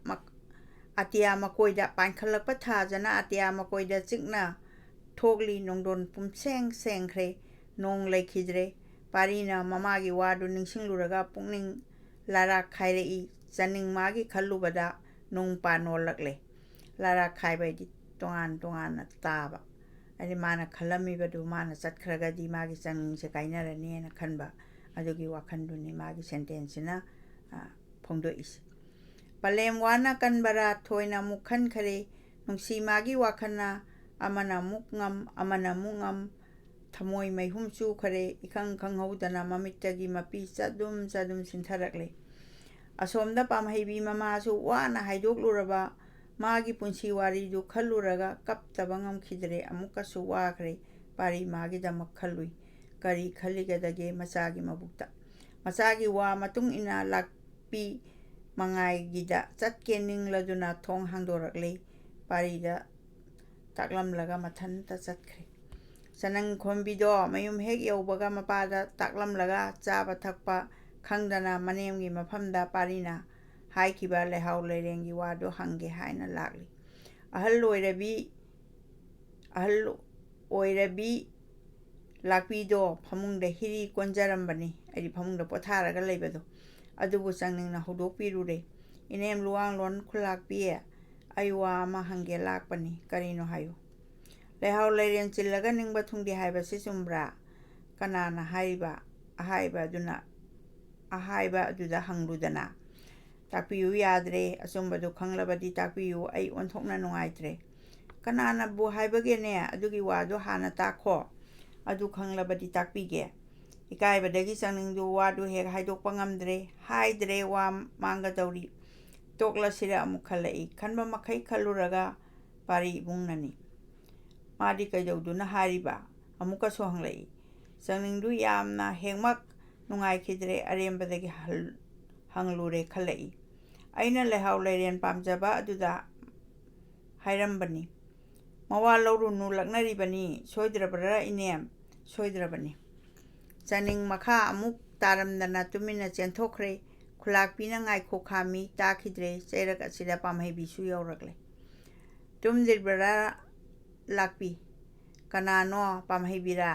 ꯑꯇꯤꯌꯥ ꯃꯀꯣꯏꯗ ꯄꯥꯟꯈꯠꯂꯛꯄ ꯊꯥꯖꯅ ꯑꯇꯤꯌꯥ ꯃꯀꯣꯏꯗ ꯆꯤꯛꯅ ꯊꯣꯛꯂꯤ ꯅꯣꯡꯗꯣꯟ ꯄꯨꯝꯁꯦꯡ ꯁꯦꯡꯈ꯭ꯔꯦ ꯅꯣꯡ ꯂꯩꯈꯤꯗ꯭ꯔꯦ ꯄꯥꯔꯤꯅ ꯃꯃꯥꯒꯤ ꯋꯥꯗꯨ ꯅꯤꯡꯁꯤꯡꯂꯨꯔꯒ ꯄꯨꯛꯅꯤꯡ ꯂꯥꯔꯥꯛ ꯈꯥꯏꯔꯛꯏ ꯆꯅꯤꯡ ꯃꯥꯒꯤ ꯈꯜꯂꯨꯕꯗ ꯅꯣꯡ ꯄꯥꯟ ꯑꯣꯜꯂꯛꯂꯦ ꯂꯥꯔꯥꯛ ꯈꯥꯏꯕ ꯍꯥꯏꯗꯤ ꯇꯣꯉꯥꯟ ꯇꯣꯉꯥꯟꯅ ꯇꯥꯕ ꯍꯥꯏꯗꯤ ꯃꯥꯅ ꯈꯜꯂꯝꯃꯤꯕꯗꯨ ꯃꯥꯅ ꯆꯠꯈ꯭ꯔꯒꯗꯤ ꯃꯥꯒꯤ ꯆꯅꯤꯡꯁꯦ ꯀꯥꯏꯅꯔꯅꯤꯅ ꯈꯟꯕ ꯑꯗꯨꯒꯤ ꯋꯥꯈꯟꯗꯨꯅꯤ ꯃꯥꯒꯤ ꯁꯦꯟꯇꯦꯟꯁꯁꯤꯅ ꯐꯣꯡꯗꯣꯛꯏꯁꯤ ꯄꯂꯦꯝ ꯋꯥꯅ ꯀꯟꯕꯔꯥ ꯊꯣꯏꯅ ꯑꯃꯨꯛ ꯈꯟꯈꯔꯦ ꯅꯨꯡꯁꯤ ꯃꯥꯒꯤ ꯋꯥꯈꯜꯅ ꯑꯃꯅ ꯑꯃꯨꯛ ꯉꯝ ꯑꯃꯅ ꯑꯃꯨꯛ ꯉꯝ ꯊꯃꯣꯏ ꯃꯩꯍꯨꯝ ꯆꯨꯈꯔꯦ ꯏꯈꯪ ꯈꯪꯍꯧꯗꯅ ꯃꯃꯤꯠꯇꯒꯤ ꯃꯄꯤ ꯆꯗꯨꯝ ꯆꯗꯨꯝ ꯆꯤꯟꯊꯔꯛꯂꯦ ꯑꯁꯣꯝꯗ ꯄꯥꯝꯍꯩꯕꯤ ꯃꯃꯥꯁꯨ ꯋꯥꯅ ꯍꯥꯏꯗꯣꯛꯂꯨꯔꯕ ꯃꯥꯒꯤ ꯄꯨꯟꯁꯤ ꯋꯥꯔꯤꯗꯨ ꯈꯜꯂꯨꯔꯒ ꯀꯞꯇꯕ ꯉꯝꯈꯤꯗ꯭ꯔꯦ ꯑꯃꯨꯛꯀꯁꯨ ꯋꯥꯈ꯭ꯔꯦ ꯄꯥꯔꯤ ꯃꯥꯒꯤꯗꯃꯛ ꯈꯜꯂꯨꯏ ꯀꯔꯤ ꯈꯜꯂꯤꯒꯗꯒꯦ ꯃꯆꯥꯒꯤ ꯃꯕꯨꯛꯇ ꯃꯆꯥꯒꯤ ꯋꯥ ꯃꯇꯨꯡ ꯏꯟꯅ ꯂꯥꯛꯄꯤ ꯃꯉꯥꯏꯒꯤꯗ ꯆꯠꯀꯦ ꯅꯤꯡꯂꯗꯨꯅ ꯊꯣꯡ ꯍꯥꯡꯗꯣꯔꯛꯂꯦ ꯄꯥꯔꯤꯗ ꯇꯥꯛꯂꯝꯂꯒ ꯃꯊꯟꯇ ꯆꯠꯈ꯭ꯔꯦ ꯆꯅꯪꯈꯣꯝꯕꯤꯗꯣ ꯃꯌꯨꯝ ꯍꯦꯛ ꯌꯧꯕꯒ ꯃꯄꯥꯗ ꯇꯥꯛꯂꯝꯂꯒ ꯆꯥꯕ ꯊꯛꯄ ꯈꯪꯗꯅ ꯃꯅꯦꯝꯒꯤ ꯃꯐꯝꯗ ꯄꯥꯔꯤꯅ ꯍꯥꯏꯈꯤꯕ ꯂꯩꯍꯥꯎ ꯂꯩꯔꯦꯡꯒꯤ ꯋꯥꯗꯨ ꯍꯪꯒꯦ ꯍꯥꯏꯅ ꯂꯥꯛꯂꯤ ꯑꯍꯜ ꯑꯣꯏꯔꯕꯤ ꯂꯥꯛꯄꯤꯗꯣ ꯐꯃꯨꯡꯗ ꯍꯤꯔꯤ ꯀꯣꯟꯖꯔꯝꯕꯅꯤ ꯍꯥꯏꯗꯤ ꯐꯃꯨꯡꯗ ꯄꯣꯊꯥꯔꯒ ꯂꯩꯕꯗꯣ ꯑꯗꯨꯕꯨ ꯆꯪꯅꯤꯡꯅ ꯍꯧꯗꯣꯛꯄꯤꯔꯨꯔꯦ ꯏꯅꯦꯝ ꯂꯨꯋꯥꯡꯂꯣꯟ ꯈꯨꯜꯂꯥꯛꯄꯤ ꯑꯩ ꯋꯥ ꯑꯃ ꯍꯪꯒꯦ ꯂꯥꯛꯄꯅꯤ ꯀꯔꯤꯅꯣ ꯍꯥꯏꯌꯨ ꯂꯩꯍꯥꯎ ꯂꯩꯔꯦꯟ ꯆꯤꯜꯂꯒ ꯅꯤꯡꯕ ꯊꯨꯡꯗꯦ ꯍꯥꯏꯕꯁꯤ ꯆꯨꯝꯕ꯭ꯔꯥ ꯀꯅꯥꯅ ꯍꯥꯏꯔꯤꯕ ꯑꯍꯥꯏꯕ ꯑꯗꯨꯗ ꯍꯪꯂꯨꯗꯅ ꯇꯥꯛꯄꯤꯌꯨ ꯌꯥꯗ꯭ꯔꯦ ꯑꯆꯨꯝꯕꯗꯨ ꯈꯪꯂꯕꯗꯤ ꯇꯥꯛꯄꯤꯌꯨ ꯑꯩ ꯑꯣꯟꯊꯣꯛꯅ ꯅꯨꯡꯉꯥꯏꯇ꯭ꯔꯦ ꯀꯅꯥꯅꯕꯨ ꯍꯥꯏꯕꯒꯦꯅꯦ ꯑꯗꯨꯒꯤ ꯋꯥꯗꯨ ꯍꯥꯟꯅ ꯇꯥꯛꯈꯣ ꯑꯗꯨ ꯈꯪꯂꯕꯗꯤ ꯇꯥꯛꯄꯤꯒꯦ ꯏꯀꯥꯏꯕꯗꯒꯤ ꯆꯪꯅꯤꯡꯗꯨ ꯋꯥꯗꯨ ꯍꯦꯛ ꯍꯥꯏꯗꯣꯛꯄ ꯉꯝꯗ꯭ꯔꯦ ꯍꯥꯏꯗ꯭ꯔꯦ ꯋꯥ ꯃꯥꯡꯒꯗꯧꯔꯤ ꯇꯣꯛꯂꯁꯤꯔ ꯑꯃꯨꯛ ꯈꯜꯂꯛꯏ ꯈꯟꯕ ꯃꯈꯩ ꯈꯜꯂꯨꯔꯒ ꯄꯥꯔꯤ ꯏꯕꯨꯡꯅꯅꯤ ꯃꯥꯗꯤ ꯀꯩꯗꯧꯗꯨꯅ ꯍꯥꯏꯔꯤꯕ ꯑꯃꯨꯛꯀꯁꯨ ꯍꯪꯂꯛꯏ ꯆꯪꯅꯤꯡꯗꯨ ꯌꯥꯝꯅ ꯍꯦꯛꯃꯛ ꯅꯨꯡꯉꯥꯏꯈꯤꯗ꯭ꯔꯦ ꯑꯔꯦꯝꯕꯗꯒꯤ ꯍꯪꯂꯨꯔꯦ ꯈꯜꯂꯛꯏ ꯑꯩꯅ ꯂꯩꯍꯥꯎ ꯂꯩꯔꯦꯟ ꯄꯥꯝꯖꯕ ꯑꯗꯨꯗ ꯍꯥꯏꯔꯝꯕꯅꯤ ꯃꯋꯥ ꯂꯧꯔꯨꯅꯨ ꯂꯛꯅꯔꯤꯕꯅꯤ ꯁꯣꯏꯗ꯭ꯔꯕꯔꯥ ꯏꯅꯦꯝ ꯁꯣꯏꯗ꯭ꯔꯕꯅꯤ ꯆꯅꯤꯡ ꯃꯈꯥ ꯑꯃꯨꯛ ꯇꯥꯔꯝꯗꯅ ꯇꯨꯃꯤꯟꯅ ꯆꯦꯟꯊꯣꯛꯈ꯭ꯔꯦ ꯈꯨꯜꯂꯥꯛꯄꯤꯅ ꯉꯥꯏꯈꯣ ꯈꯥꯝꯃꯤ ꯇꯥꯈꯤꯗ꯭ꯔꯦ ꯆꯩꯔꯛ ꯑꯁꯤꯗ ꯄꯥꯝꯍꯩꯕꯤꯁꯨ ꯌꯧꯔꯛꯂꯦ ꯇꯨꯝꯗ꯭ꯔꯤꯕꯔꯥ ꯂꯥꯛꯄꯤ ꯀꯅꯥꯅꯣ ꯄꯥꯝꯍꯩꯕꯤꯔꯥ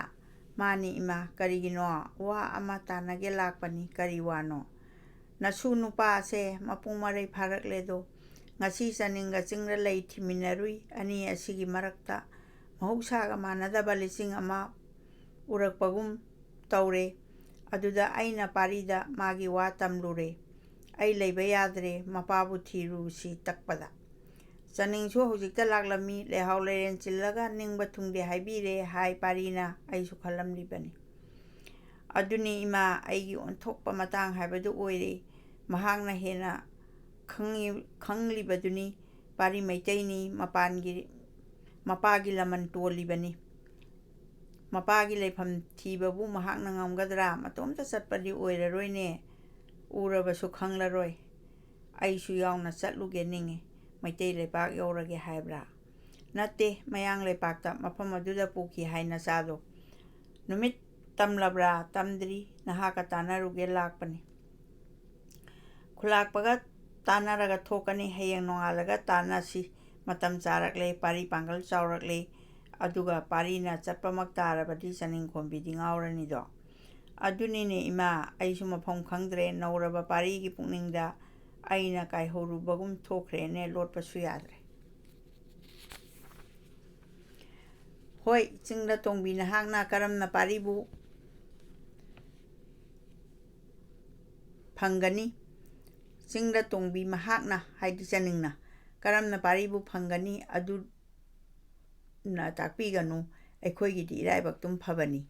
ꯃꯥꯅꯤ ꯏꯃꯥ ꯀꯔꯤꯒꯤꯅꯣ ꯋꯥ ꯑꯃ ꯇꯥꯟꯅꯒꯦ ꯂꯥꯛꯄꯅꯤ ꯀꯔꯤ ꯋꯥꯅꯣ ꯅꯁꯨ ꯅꯨꯄꯥꯁꯦ ꯃꯄꯨꯡ ꯃꯔꯩ ꯐꯥꯔꯛꯂꯦꯗꯣ ꯉꯁꯤ ꯆꯅꯤꯡꯒ ꯆꯤꯡꯗ ꯂꯩ ꯊꯤꯃꯤꯟꯅꯔꯨꯏ ꯑꯅꯤ ꯑꯁꯤꯒꯤ ꯃꯔꯛꯇ ꯃꯍꯧꯁꯥꯒ ꯃꯥꯟꯅꯗꯕ ꯂꯤꯆꯤꯡ ꯑꯃ ꯎꯔꯛꯄꯒꯨꯝ ꯇꯧꯔꯦ ꯑꯗꯨꯗ ꯑꯩꯅ ꯄꯥꯔꯤꯗ ꯃꯥꯒꯤ ꯋꯥ ꯇꯝꯂꯨꯔꯦ ꯑꯩ ꯂꯩꯕ ꯌꯥꯗ꯭ꯔꯦ ꯃꯄꯥꯕꯨ ꯊꯤꯔꯨꯁꯤ ꯇꯛꯄꯗ ꯆꯅꯤꯡꯁꯨ ꯍꯧꯖꯤꯛꯇ ꯂꯥꯛꯂꯝꯃꯤ ꯂꯩꯍꯥꯎ ꯂꯩꯔꯦꯟ ꯆꯤꯜꯂꯒ ꯅꯤꯡꯕ ꯊꯨꯡꯗꯦ ꯍꯥꯏꯕꯤꯔꯦ ꯍꯥꯏ ꯄꯥꯔꯤꯅ ꯑꯩꯁꯨ ꯈꯜꯂꯝꯂꯤꯕꯅꯤ ꯑꯗꯨꯅꯤ ꯏꯃꯥ ꯑꯩꯒꯤ ꯑꯣꯟꯊꯣꯛꯄ ꯃꯇꯥꯡ ꯍꯥꯏꯕꯗꯨ ꯑꯣꯏꯔꯦ ꯃꯍꯥꯛꯅ ꯍꯦꯟꯅ ꯈꯪꯂꯤꯕꯗꯨꯅꯤ ꯄꯥꯔꯤ ꯃꯩꯇꯩꯅꯤ ꯃꯄꯥꯒꯤ ꯂꯃꯟ ꯇꯣꯜꯂꯤꯕꯅꯤ ꯃꯄꯥꯒꯤ ꯂꯩꯐꯝ ꯊꯤꯕꯕꯨ ꯃꯍꯥꯛꯅ ꯉꯝꯒꯗ꯭ꯔꯥ ꯃꯇꯣꯝꯇ ꯆꯠꯄꯗꯤ ꯑꯣꯏꯔꯔꯣꯏꯅꯦ ꯎꯔꯕꯁꯨ ꯈꯪꯂꯔꯣꯏ ꯑꯩꯁꯨ ꯌꯥꯎꯅ ꯆꯠꯂꯨꯒꯦ ꯅꯤꯡꯉꯤ ꯃꯩꯇꯩ ꯂꯩꯄꯥꯛ ꯌꯧꯔꯒꯦ ꯍꯥꯏꯕ꯭ꯔꯥ ꯅꯠꯇꯦ ꯃꯌꯥꯡ ꯂꯩꯄꯥꯛꯇ ꯃꯐꯝ ꯑꯗꯨꯗ ꯄꯨꯈꯤ ꯍꯥꯏ ꯅꯆꯥꯗꯣ ꯅꯨꯃꯤꯠ ꯇꯝꯂꯕ꯭ꯔꯥ ꯇꯝꯗ꯭ꯔꯤ ꯅꯍꯥꯛꯀ ꯇꯥꯟꯅꯔꯨꯒꯦ ꯂꯥꯛꯄꯅꯤ ꯈꯨꯜꯂꯥꯛꯄꯒ ꯇꯥꯟꯅꯔꯒ ꯊꯣꯛꯀꯅꯤ ꯍꯌꯦꯡ ꯅꯣꯡꯉꯥꯜꯂꯒ ꯇꯥꯟꯅꯁꯤ ꯃꯇꯝ ꯆꯥꯔꯛꯂꯦ ꯄꯥꯔꯤ ꯄꯥꯡꯒꯜ ꯆꯥꯎꯔꯛꯂꯦ ꯑꯗꯨꯒ ꯄꯥꯔꯤꯅ ꯆꯠꯄꯃꯛ ꯇꯥꯔꯕꯗꯤ ꯆꯅꯤꯡꯈꯣꯝꯕꯤꯗꯤ ꯉꯥꯎꯔꯅꯤꯗꯣ ꯑꯗꯨꯅꯤꯅꯦ ꯏꯃꯥ ꯑꯩꯁꯨ ꯃꯐꯝ ꯈꯪꯗ꯭ꯔꯦ ꯅꯧꯔꯕ ꯄꯥꯔꯤꯒꯤ ꯄꯨꯛꯅꯤꯡꯗ ꯑꯩꯅ ꯀꯥꯏꯍꯧꯔꯨꯕꯒꯨꯝ ꯊꯣꯛꯈ꯭ꯔꯦꯅꯦ ꯂꯣꯠꯄꯁꯨ ꯌꯥꯗ꯭ꯔꯦ ꯍꯣꯏ ꯆꯤꯡꯗ ꯇꯣꯡꯕꯤ ꯅꯍꯥꯛꯅ ꯀꯔꯝꯅ ꯄꯥꯔꯤꯕꯨ ꯐꯪꯒꯅꯤ ꯆꯤꯡꯗ ꯇꯣꯡꯕꯤ ꯃꯍꯥꯛꯅ ꯍꯥꯏꯗꯤ ꯆꯅꯤꯡꯅ ꯀꯔꯝꯅ ꯄꯥꯔꯤꯕꯨ ꯐꯪꯒꯅꯤ ꯑꯗꯨꯅ ꯇꯥꯛꯄꯤꯒꯅꯨ ꯑꯩꯈꯣꯏꯒꯤꯗꯤ ꯏꯔꯥꯏꯕꯛꯇꯨꯝ ꯐꯕꯅꯤ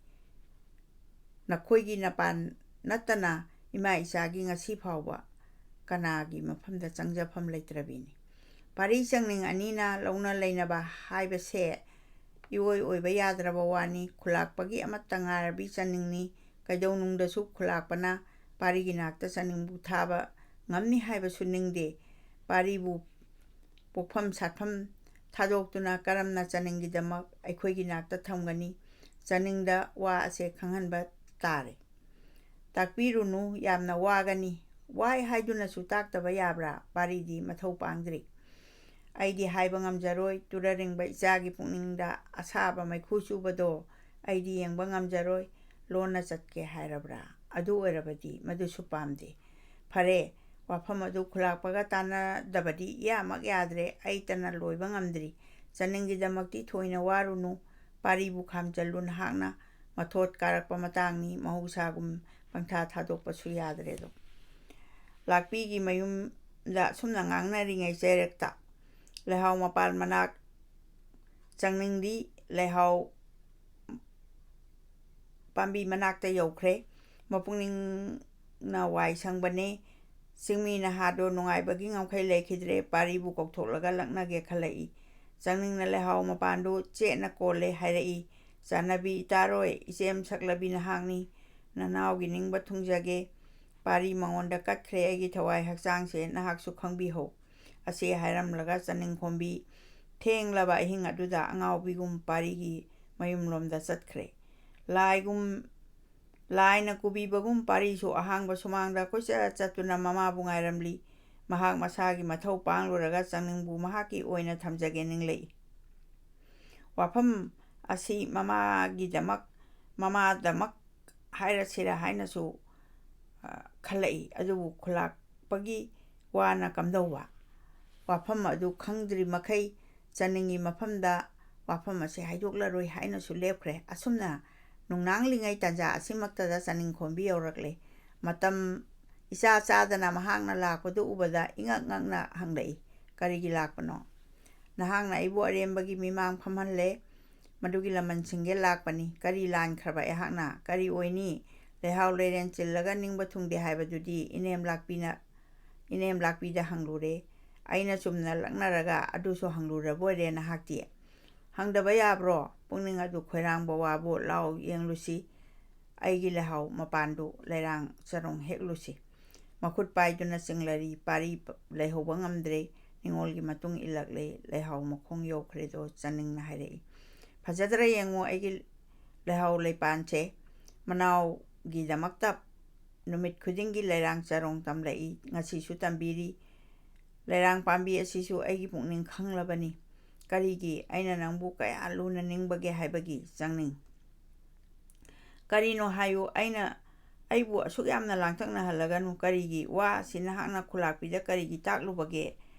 ꯅꯈꯣꯏꯒꯤ ꯅꯄꯥꯟ ꯅꯠꯇꯅ ꯏꯃꯥ ꯏꯆꯥꯒꯤ ꯉꯁꯤ ꯐꯥꯎꯕ ꯀꯅꯥꯒꯤ ꯃꯐꯝꯗ ꯆꯪꯖꯐꯝ ꯂꯩꯇ꯭ꯔꯕꯤꯅꯤ ꯄꯥꯔꯤ ꯆꯪꯅꯤꯡ ꯑꯅꯤꯅ ꯂꯧꯅ ꯂꯩꯅꯕ ꯍꯥꯏꯕꯁꯦ ꯏꯑꯣꯏ ꯑꯣꯏꯕ ꯌꯥꯗ꯭ꯔꯕ ꯋꯥꯅꯤ ꯈꯨꯜꯂꯥꯛꯄꯒꯤ ꯑꯃꯠꯇ ꯉꯥꯏꯔꯕꯤ ꯆꯅꯤꯡꯅꯤ ꯀꯩꯗꯧꯅꯨꯡꯗꯁꯨ ꯈꯨꯜꯂꯥꯛꯄꯅ ꯄꯥꯔꯤꯒꯤ ꯅꯥꯛꯇ ꯆꯅꯤꯡꯕꯨ ꯊꯥꯕ ꯉꯝꯅꯤ ꯍꯥꯏꯕꯁꯨ ꯅꯤꯡꯗꯦ ꯄꯥꯔꯤꯕꯨ ꯄꯣꯛꯐꯝ ꯁꯥꯠꯐꯝ ꯊꯥꯗꯣꯛꯇꯨꯅ ꯀꯔꯝꯅ ꯆꯅꯤꯡꯒꯤꯗꯃꯛ ꯑꯩꯈꯣꯏꯒꯤ ꯅꯥꯛꯇ ꯊꯝꯒꯅꯤ ꯆꯅꯤꯡꯗ ꯋꯥ ꯑꯁꯦ ꯈꯪꯍꯟꯕ ꯇꯥꯔꯦ ꯇꯥꯛꯄꯤꯔꯨꯅꯨ ꯌꯥꯝꯅ ꯋꯥꯒꯅꯤ ꯋꯥꯏ ꯍꯥꯏꯗꯨꯅꯁꯨ ꯇꯥꯛꯇꯕ ꯌꯥꯕ꯭ꯔꯥ ꯄꯥꯔꯤꯗꯤ ꯃꯊꯧ ꯄꯥꯡꯗ꯭ꯔꯤ ꯑꯩꯗꯤ ꯍꯥꯏꯕ ꯉꯝꯖꯔꯣꯏ ꯇꯨꯔꯔꯤꯡꯕ ꯏꯆꯥꯒꯤ ꯄꯨꯛꯅꯤꯡꯗ ꯑꯁꯥꯕ ꯃꯩꯈꯨ ꯆꯨꯕꯗꯣ ꯑꯩꯗꯤ ꯌꯦꯡꯕ ꯉꯝꯖꯔꯣꯏ ꯂꯣꯟꯅ ꯆꯠꯀꯦ ꯍꯥꯏꯔꯕ꯭ꯔꯥ ꯑꯗꯨ ꯑꯣꯏꯔꯕꯗꯤ ꯃꯗꯨꯁꯨ ꯄꯥꯝꯗꯦ ꯐꯔꯦ ꯋꯥꯐꯝ ꯑꯗꯨ ꯈꯨꯜꯂꯥꯛꯄꯒ ꯇꯥꯟꯅꯗꯕꯗꯤ ꯏꯌꯥꯃꯛ ꯌꯥꯗ꯭ꯔꯦ ꯑꯩꯇꯅ ꯂꯣꯏꯕ ꯉꯝꯗ꯭ꯔꯤ ꯆꯅꯤꯡꯒꯤꯗꯃꯛꯇꯤ ꯊꯣꯏꯅ ꯋꯥꯔꯨꯅꯨ ꯄꯥꯔꯤꯕꯨ ꯈꯥꯝꯖꯜꯂꯨ ꯅꯍꯥꯛꯅ ꯃꯊꯣꯠ ꯀꯥꯔꯛꯄ ꯃꯇꯥꯡꯅꯤ ꯃꯍꯧꯁꯥꯒꯨꯝ ꯄꯪꯊꯥ ꯊꯥꯗꯣꯛꯄꯁꯨ ꯌꯥꯗ꯭ꯔꯦꯗꯣ ꯂꯥꯛꯄꯤꯒꯤ ꯃꯌꯨꯝꯗ ꯑꯁꯨꯝꯅ ꯉꯥꯡꯅꯔꯤꯉꯩ ꯆꯩꯔꯛꯇ ꯂꯩꯍꯥꯎ ꯃꯄꯥꯟ ꯃꯅꯥꯛ ꯆꯪꯅꯤꯡꯗꯤ ꯂꯩꯍꯥꯎ ꯄꯥꯝꯕꯤ ꯃꯅꯥꯛꯇ ꯌꯧꯈ꯭ꯔꯦ ꯃꯄꯨꯛꯅꯤꯡꯅ ꯋꯥꯏ ꯁꯪꯕꯅꯦ ꯆꯤꯡꯃꯤ ꯅꯍꯥꯗꯣ ꯅꯨꯡꯉꯥꯏꯕꯒꯤ ꯉꯝꯈꯩ ꯂꯩꯈꯤꯗ꯭ꯔꯦ ꯄꯥꯔꯤꯕꯨ ꯀꯧꯊꯣꯛꯂꯒ ꯂꯛꯅꯒꯦ ꯈꯜꯂꯛꯏ ꯆꯪꯅꯤꯡꯅ ꯂꯩꯍꯥꯎ ꯃꯄꯥꯟꯗꯨ ꯆꯦꯠꯅ ꯀꯣꯜꯂꯦ ꯍꯥꯏꯔꯛꯏ ꯆꯥꯟꯅꯕꯤ ꯏꯇꯥꯔꯣꯏ ꯏꯆꯦꯝ ꯁꯛꯂꯕꯤ ꯅꯍꯥꯛꯅꯤ ꯅꯅꯥꯎꯒꯤ ꯅꯤꯡꯕ ꯊꯨꯡꯖꯒꯦ ꯄꯥꯔꯤ ꯃꯉꯣꯟꯗ ꯀꯠꯈ꯭ꯔꯦ ꯑꯩꯒꯤ ꯊꯋꯥꯏ ꯍꯛꯆꯥꯡꯁꯦ ꯅꯍꯥꯛꯁꯨ ꯈꯪꯕꯤꯍꯧ ꯑꯁꯤ ꯍꯥꯏꯔꯝꯂꯒ ꯆꯅꯤꯡꯈꯣꯝꯕꯤ ꯊꯦꯡꯂꯕ ꯑꯍꯤꯡ ꯑꯗꯨꯗ ꯑꯉꯥꯎꯕꯤꯒꯨꯝ ꯄꯥꯔꯤꯒꯤ ꯃꯌꯨꯝꯂꯣꯝꯗ ꯆꯠꯈ꯭ꯔꯦ ꯂꯥꯏꯅ ꯀꯨꯕꯤꯕꯒꯨꯝ ꯄꯥꯔꯤꯁꯨ ꯑꯍꯥꯡꯕ ꯁꯨꯃꯥꯡꯗ ꯀꯣꯏꯆꯠ ꯆꯠꯇꯨꯅ ꯃꯃꯥꯕꯨ ꯉꯥꯏꯔꯝꯂꯤ ꯃꯍꯥꯛ ꯃꯁꯥꯒꯤ ꯃꯊꯧ ꯄꯥꯡꯂꯨꯔꯒ ꯆꯪꯅꯤꯡꯕꯨ ꯃꯍꯥꯛꯀꯤ ꯑꯣꯏꯅ ꯊꯝꯖꯒꯦ ꯅꯤꯡꯂꯛꯏ ꯋꯥꯐꯝ ꯑꯁꯤ ꯃꯃꯥꯗꯃꯛ ꯍꯥꯏꯔꯁꯤꯔꯥ ꯍꯥꯏꯅꯁꯨ ꯈꯜꯂꯛꯏ ꯑꯗꯨꯕꯨ ꯈꯨꯜꯂꯥꯛꯄꯒꯤ ꯋꯥꯅ ꯀꯝꯗꯧꯕ ꯋꯥꯐꯝ ꯑꯗꯨ ꯈꯪꯗ꯭ꯔꯤ ꯃꯈꯩ ꯆꯅꯤꯡꯒꯤ ꯃꯐꯝꯗ ꯋꯥꯐꯝ ꯑꯁꯤ ꯍꯥꯏꯗꯣꯛꯂꯔꯣꯏ ꯍꯥꯏꯅꯁꯨ ꯂꯦꯞꯈ꯭ꯔꯦ ꯑꯁꯨꯝꯅ ꯅꯨꯡꯅꯥꯡꯂꯤꯉꯩ ꯇꯥꯟꯖꯥ ꯑꯁꯤꯃꯛꯇꯗ ꯆꯅꯤꯡꯈꯣꯝꯕꯤ ꯌꯧꯔꯛꯂꯦ ꯃꯇꯝ ꯏꯆꯥ ꯆꯥꯗꯅ ꯃꯍꯥꯛꯅ ꯂꯥꯛꯄꯗꯨ ꯎꯕꯗ ꯏꯉꯛ ꯉꯛꯅ ꯍꯪꯂꯛꯏ ꯀꯔꯤꯒꯤ ꯂꯥꯛꯄꯅꯣ ꯅꯍꯥꯛꯅ ꯑꯩꯕꯨ ꯑꯔꯦꯝꯕꯒꯤ ꯃꯤꯃꯥꯡ ꯐꯝꯍꯜꯂꯦ ꯃꯗꯨꯒꯤ ꯂꯃꯟ ꯁꯤꯡꯒꯦ ꯂꯥꯛꯄꯅꯤ ꯀꯔꯤ ꯂꯥꯟꯈ꯭ꯔꯕ ꯑꯩꯍꯥꯛꯅ ꯀꯔꯤ ꯑꯣꯏꯅꯤ ꯂꯩꯍꯥꯎ ꯂꯩꯔꯦꯟ ꯆꯤꯜꯂꯒ ꯅꯤꯡꯕ ꯊꯨꯡꯗꯦ ꯍꯥꯏꯕꯗꯨꯗꯤ ꯏꯅꯦꯝ ꯂꯥꯛꯄꯤꯗ ꯍꯪꯂꯨꯔꯦ ꯑꯩꯅ ꯆꯨꯝꯅ ꯂꯛꯅꯔꯒ ꯑꯗꯨꯁꯨ ꯍꯪꯂꯨꯔꯕꯣꯏꯔꯦ ꯅꯍꯥꯛꯇꯤ ꯍꯪꯗꯕ ꯌꯥꯕ꯭ꯔꯣ ꯄꯨꯛꯅꯤꯡ ꯑꯗꯨ ꯈꯣꯏꯔꯥꯡꯕ ꯋꯥꯕꯨ ꯂꯥꯎ ꯌꯦꯡꯂꯨꯁꯤ ꯑꯩꯒꯤ ꯂꯩꯍꯥꯎ ꯃꯄꯥꯟꯗꯨ ꯂꯩꯔꯥꯡ ꯆꯔꯣꯡ ꯍꯦꯛꯂꯨꯁꯤ ꯃꯈꯨꯠ ꯄꯥꯏꯗꯨꯅ ꯆꯤꯡꯂꯔꯤ ꯄꯥꯔꯤ ꯂꯩꯍꯧꯕ ꯉꯝꯗ꯭ꯔꯦ ꯅꯤꯡꯉꯣꯜꯒꯤ ꯃꯇꯨꯡ ꯏꯜꯂꯛꯂꯦ ꯂꯩꯍꯥꯎ ꯃꯈꯣꯡ ꯌꯧꯈ꯭ꯔꯦꯗꯣ ꯆꯅꯤꯡꯅ ꯍꯥꯏꯔꯛꯏ ꯐꯖꯗ꯭ꯔ ꯌꯦꯡꯉꯨ ꯑꯩꯒꯤ ꯂꯩꯍꯥꯎ ꯂꯩꯄꯥꯟꯁꯦ ꯃꯅꯥꯎꯒꯤꯗꯃꯛꯇ ꯅꯨꯃꯤꯠ ꯈꯨꯗꯤꯡꯒꯤ ꯂꯩꯔꯥꯡ ꯆꯔꯣꯡ ꯇꯝꯂꯛꯏ ꯉꯁꯤꯁꯨ ꯇꯝꯕꯤꯔꯤ ꯂꯩꯔꯥꯡ ꯄꯥꯝꯕꯤ ꯑꯁꯤꯁꯨ ꯑꯩꯒꯤ ꯄꯨꯛꯅꯤꯡ ꯈꯪꯂꯕꯅꯤ ꯀꯔꯤꯒꯤ ꯑꯩꯅ ꯅꯪꯕꯨ ꯀꯌꯥ ꯂꯨꯅ ꯅꯤꯡꯕꯒꯦ ꯍꯥꯏꯕꯒꯤ ꯆꯪꯅꯤꯡ ꯀꯔꯤꯅꯣ ꯍꯥꯏꯌꯨ ꯑꯩꯕꯨ ꯑꯁꯨꯛꯌꯥꯝꯅ ꯂꯥꯡꯇꯛꯅꯍꯜꯂꯒꯅꯨ ꯀꯔꯤꯒꯤ ꯋꯥ ꯑꯁꯤ ꯅꯍꯥꯛꯅ ꯈꯨꯜꯂꯥꯛꯄꯤꯗ ꯀꯔꯤꯒꯤ ꯇꯥꯛꯂꯨꯕꯒꯦ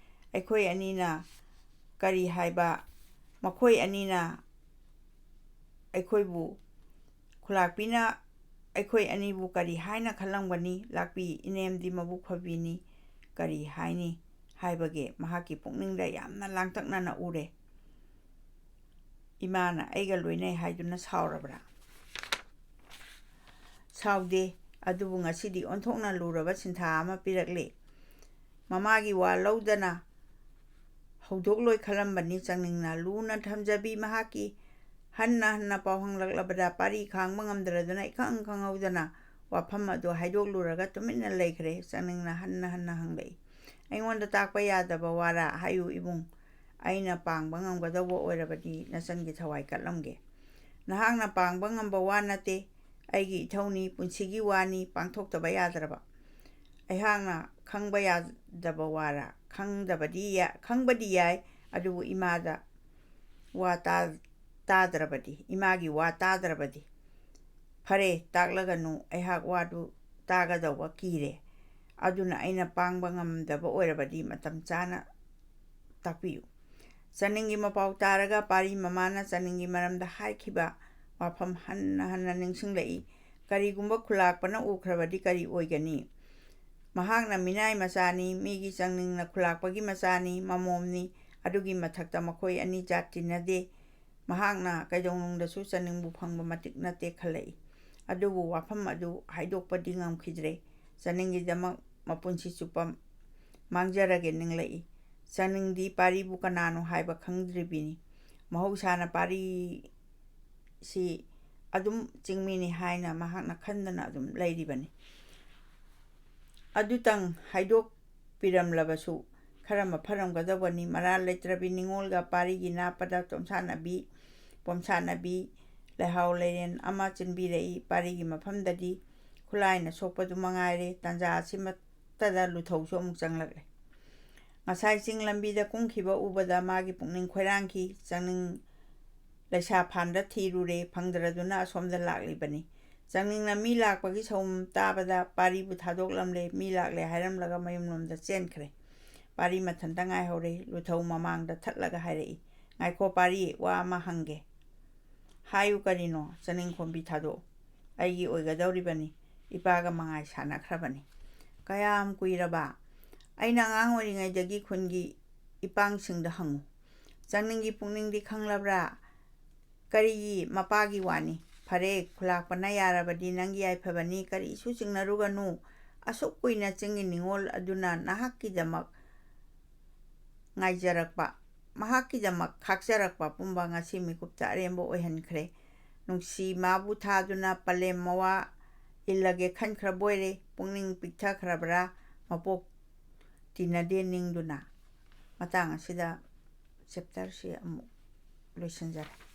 ꯑꯩꯈꯣꯏ ꯑꯅꯤꯅ ꯀꯔꯤ ꯍꯥꯏꯕ ꯃꯈꯣꯏ ꯑꯅꯤꯅ ꯑꯩꯈꯣꯏꯕꯨ ꯈꯨꯜꯂꯥꯛꯄꯤꯅ ꯑꯩꯈꯣꯏ ꯑꯅꯤꯕꯨ ꯀꯔꯤ ꯍꯥꯏꯅ ꯈꯜꯂꯝꯒꯅꯤ ꯂꯥꯛꯄꯤ ꯏꯅꯦꯝꯗꯤ ꯃꯕꯨꯛ ꯐꯕꯤꯅꯤ ꯀꯔꯤ ꯍꯥꯏꯅꯤ ꯍꯥꯏꯕꯒꯦ ꯃꯍꯥꯛꯀꯤ ꯄꯨꯛꯅꯤꯡꯗ ꯌꯥꯝꯅ ꯂꯥꯡꯇꯛꯅꯅ ꯎꯔꯦ ꯏꯃꯥꯅ ꯑꯩꯒ ꯂꯣꯏꯅꯩ ꯍꯥꯏꯗꯨꯅ ꯁꯥꯎꯔꯕ꯭ꯔꯥ ꯁꯥꯎꯗꯦ ꯑꯗꯨꯕꯨ ꯉꯁꯤꯗꯤ ꯑꯣꯟꯊꯣꯛꯅ ꯂꯨꯔꯕ ꯁꯤꯟꯊꯥ ꯑꯃ ꯄꯤꯔꯛꯂꯦ ꯃꯃꯥꯒꯤ ꯋꯥ ꯂꯧꯗꯅ ꯍꯧꯗꯣꯛꯂꯣꯏ ꯈꯜꯂꯝꯕꯅꯤ ꯆꯪꯅꯤꯡꯅ ꯂꯨꯅ ꯊꯝꯖꯕꯤ ꯃꯍꯥꯛꯀꯤ ꯍꯟꯅ ꯄꯥꯎ ꯍꯪꯂꯛꯂꯕꯗ ꯄꯥꯔꯤ ꯈꯥꯡꯕ ꯉꯝꯗ꯭ꯔꯗꯨꯅ ꯏꯈꯪ ꯈꯪꯍꯧꯗꯅ ꯋꯥꯐꯝ ꯑꯗꯨ ꯍꯥꯏꯗꯣꯛꯂꯨꯔꯒ ꯇꯨꯃꯤꯟꯅ ꯂꯩꯈ꯭ꯔꯦ ꯆꯪꯅꯤꯡꯅ ꯍꯟꯅ ꯍꯪꯂꯛꯏ ꯑꯩꯉꯣꯟꯗ ꯇꯥꯛꯄ ꯌꯥꯗꯕ ꯋꯥꯔꯥ ꯍꯥꯏꯌꯨ ꯏꯕꯨꯡ ꯑꯩꯅ ꯄꯥꯡꯕ ꯉꯝꯒꯗꯧꯕ ꯑꯣꯏꯔꯕꯗꯤ ꯅꯆꯟꯒꯤ ꯊꯋꯥꯏ ꯀꯠꯂꯝꯒꯦ ꯅꯍꯥꯛꯅ ꯄꯥꯡꯕ ꯉꯝꯕ ꯋꯥ ꯅꯠꯇꯦ ꯑꯩꯒꯤ ꯏꯊꯧꯅꯤ ꯄꯨꯟꯁꯤꯒꯤ ꯋꯥꯅꯤ ꯄꯥꯡꯊꯣꯛꯇꯕ ꯌꯥꯗ꯭ꯔꯕ ꯑꯩꯍꯥꯛꯅ ꯈꯪꯕ ꯌꯥꯗꯕ ꯋꯥꯔꯥ ꯈꯪꯕꯗꯤ ꯌꯥꯏ ꯑꯗꯨꯕꯨ ꯏꯃꯥꯒꯤ ꯋꯥ ꯇꯥꯗ꯭ꯔꯕꯗꯤ ꯐꯔꯦ ꯇꯥꯛꯂꯒꯅꯨ ꯑꯩꯍꯥꯛ ꯋꯥꯗꯨ ꯇꯥꯒꯗꯧꯕ ꯀꯤꯔꯦ ꯑꯗꯨꯅ ꯑꯩꯅ ꯄꯥꯡꯕ ꯉꯝꯗꯕ ꯑꯣꯏꯔꯕꯗꯤ ꯃꯇꯝ ꯆꯥꯅ ꯇꯥꯛꯄꯤꯌꯨ ꯆꯅꯤꯡꯒꯤ ꯃꯄꯥꯎ ꯇꯥꯔꯒ ꯄꯥꯔꯤ ꯃꯃꯥꯅ ꯆꯅꯤꯡꯒꯤ ꯃꯔꯝꯗ ꯍꯥꯏꯈꯤꯕ ꯋꯥꯐꯝ ꯍꯟꯅ ꯅꯤꯡꯁꯤꯡꯂꯛꯏ ꯀꯔꯤꯒꯨꯝꯕ ꯈꯨꯜꯂꯥꯛꯄꯅ ꯎꯈ꯭ꯔꯕꯗꯤ ꯀꯔꯤ ꯑꯣꯏꯒꯅꯤ ꯃꯍꯥꯛꯅ ꯃꯤꯅꯥꯏ ꯃꯆꯥꯅꯤ ꯃꯤꯒꯤ ꯆꯪꯅꯤꯡꯅ ꯈꯨꯜꯂꯥꯛꯄꯒꯤ ꯃꯆꯥꯅꯤ ꯃꯃꯣꯝꯅꯤ ꯑꯗꯨꯒꯤ ꯃꯊꯛꯇ ꯃꯈꯣꯏ ꯑꯅꯤ ꯖꯥꯠ ꯇꯤꯟꯅꯗꯦ ꯃꯍꯥꯛꯅ ꯀꯩꯗꯧꯅꯨꯡꯗꯁꯨ ꯆꯅꯤꯡꯕꯨ ꯐꯪꯕ ꯃꯇꯤꯛ ꯅꯠꯇꯦ ꯈꯜꯂꯛꯏ ꯑꯗꯨꯕꯨ ꯋꯥꯐꯝ ꯑꯗꯨ ꯍꯥꯏꯗꯣꯛꯄꯗꯤ ꯉꯝꯈꯤꯗ꯭ꯔꯦ ꯆꯅꯤꯡꯒꯤꯗꯃꯛ ꯃꯄꯨꯟꯁꯤ ꯆꯨꯞꯄ ꯃꯥꯡꯖꯔꯒꯦ ꯅꯤꯡꯂꯛꯏ ꯆꯅꯤꯡꯗꯤ ꯄꯥꯔꯤꯕꯨ ꯀꯅꯥꯅꯣ ꯍꯥꯏꯕ ꯈꯪꯗ꯭ꯔꯤꯕꯤꯅꯤ ꯃꯍꯧꯁꯥꯅ ꯄꯥꯔꯤꯁꯤ ꯑꯗꯨꯝ ꯆꯤꯡꯃꯤꯅꯤ ꯍꯥꯏꯅ ꯃꯍꯥꯛꯅ ꯈꯟꯗꯅ ꯑꯗꯨꯝ ꯂꯩꯔꯤꯕꯅꯤ ꯑꯗꯨꯇꯪ ꯍꯥꯏꯗꯣꯛꯄꯤꯔꯝꯂꯕꯁꯨ ꯈꯔ ꯃꯐꯔꯝꯒꯗꯧꯕꯅꯤ ꯃꯔꯥꯜ ꯂꯩꯇ꯭ꯔꯕꯤ ꯅꯤꯡꯉꯣꯜꯒ ꯄꯥꯔꯤꯒꯤ ꯅꯥꯞꯄꯗ ꯄꯣꯝꯁꯥꯅꯕꯤ ꯂꯩꯍꯥꯎ ꯂꯩꯔꯦꯟ ꯑꯃ ꯆꯤꯟꯕꯤꯔꯛꯏ ꯄꯥꯔꯤꯒꯤ ꯃꯐꯝꯗꯗꯤ ꯈꯨꯠꯂꯥꯏꯅ ꯁꯣꯛꯄꯗꯨ ꯃꯉꯥꯏꯔꯦ ꯇꯥꯟꯖꯥ ꯑꯁꯤꯃꯛꯇꯗ ꯂꯨꯊꯧꯁꯨ ꯑꯃꯨꯛ ꯆꯪꯂꯛꯂꯦ ꯉꯁꯥꯏ ꯆꯤꯡ ꯂꯝꯕꯤꯗ ꯀꯨꯝꯈꯤꯕ ꯎꯕꯗ ꯃꯥꯒꯤ ꯄꯨꯛꯅꯤꯡ ꯈꯣꯏꯔꯥꯡꯈꯤ꯫ ꯆꯪꯅꯤꯡ ꯂꯩꯁꯥ ꯐꯥꯟꯗ ꯊꯤꯔꯨꯔꯦ, ꯐꯪꯗ꯭ꯔꯗꯨꯅ ꯑꯁꯣꯝꯗ ꯂꯥꯛꯂꯤꯕꯅꯤ꯫ ꯆꯪꯅꯤꯡꯅ ꯃꯤ ꯂꯥꯛꯄꯒꯤ ꯁꯧꯝ ꯇꯥꯕꯗ ꯄꯥꯔꯤꯕꯨ ꯊꯥꯗꯣꯛꯂꯝꯂꯦ꯫ ꯃꯤ ꯂꯥꯛꯂꯦ ꯍꯥꯏꯔꯝꯂꯒ ꯃꯌꯨꯝꯂꯣꯝꯗ ꯆꯦꯟꯈ꯭ꯔꯦ꯫ ꯄꯥꯔꯤ ꯃꯊꯟꯇ ꯉꯥꯏꯍꯧꯔꯦ꯫ ꯂꯨꯊꯧ ꯃꯃꯥꯡꯗ ꯊꯠꯂꯒ ꯍꯥꯏꯔꯛꯏ, "ꯉꯥꯏꯈꯣ ꯄꯥꯔꯤ, ꯋꯥ ꯑꯃ ꯍꯪꯒꯦ"꯫ "ꯍꯥꯏꯌꯨ ꯀꯔꯤꯅꯣ"꯫ "ꯆꯅꯤꯡꯈꯣꯝꯕꯤ ꯊꯥꯗꯣꯛꯎ꯫ ꯑꯩꯒꯤ ꯑꯣꯏꯒꯗꯧꯔꯤꯕꯅꯤ꯫ ꯏꯄꯥꯒ ꯃꯉꯥꯏ ꯁꯥꯟꯅꯈ꯭ꯔꯕꯅꯤ"꯫ "ꯀꯌꯥꯝ ꯀꯨꯏꯔꯕ"꯫ "ꯑꯩꯅ ꯑꯉꯥꯡ ꯑꯣꯏꯔꯤꯉꯩꯗꯒꯤ ꯈꯨꯟꯒꯤ ꯏꯄꯥꯡꯁꯤꯡꯗ ꯍꯪꯉꯨ"꯫ "ꯆꯪꯅꯤꯡꯒꯤ ꯄꯨꯛꯅꯤꯡꯗꯤ ꯈꯪꯂꯕ꯭ꯔꯥ"꯫ "ꯀꯔꯤꯒꯤ ꯃꯄꯥꯒꯤ ꯋꯥꯅꯤ"꯫ "ꯐꯔꯦ, ꯈꯨꯜꯂꯥꯛꯄꯅ ꯌꯥꯔꯕꯗꯤ ꯅꯪꯒꯤ ꯌꯥꯏꯐꯕꯅꯤ, ꯀꯔꯤꯁꯨ ꯆꯤꯡꯅꯔꯨꯒꯅꯨ꯫ ꯑꯁꯨꯛ ꯀꯨꯏꯅ ꯆꯤꯡꯒꯤ ꯅꯤꯡꯉꯣꯜ ꯑꯗꯨꯅ ꯅꯍꯥꯛꯀꯤꯗꯃꯛ ꯃꯍꯥꯛꯀꯤꯗꯃꯛ ꯈꯥꯛꯆꯔꯛꯄ ꯄꯨꯝꯕ ꯉꯁꯤ ꯃꯤꯀꯨꯞꯇ ꯑꯔꯦꯝꯕ ꯑꯣꯏꯍꯟꯈ꯭ꯔꯦ꯫ ꯅꯨꯡꯁꯤ ꯃꯥꯕꯨ ꯊꯥꯗꯨꯅ ꯄꯂꯦꯝ ꯃꯋꯥ ꯏꯜꯂꯒꯦ ꯈꯟꯈ꯭ꯔꯕꯣꯏꯔꯦ꯫ ꯄꯨꯛꯅꯤꯡ ꯄꯤꯛꯊꯈ꯭ꯔꯕ꯭ꯔꯥ ꯃꯄꯣꯛ ꯇꯤꯟꯅꯗꯦ ꯅꯤꯡꯗꯨꯅ"꯫ ꯃꯇꯥꯡ ꯑꯁꯤꯗ ꯆꯦꯞꯇꯔꯁꯤ ꯑꯃꯨꯛ ꯂꯣꯏꯁꯤꯟꯖꯔꯦ꯫